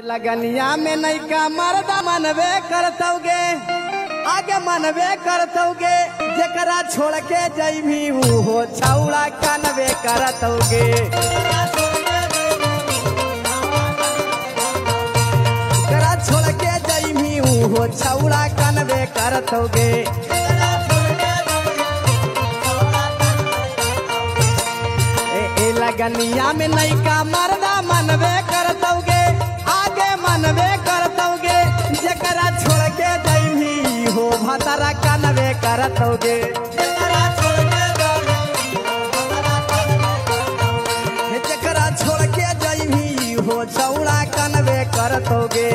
लगनिया में नहीं का मर्दा मनवे करतोगे, आगे मनवे करतोगे, जकरा छोड़ के जइभी हो छौड़ा कनवे करतोगे। जकरा छोड़ के जइभी हो छौड़ा कनवे करतोगे। लगनिया में नहीं का मर्दा मनवे करतोगे, आगे मनवे करतोगे, जकरा छोड़ के जइभी हो भतरा कनवे करतोगे। जकरा छोड़ के जइभी हो छौड़ा कनवे करतोगे।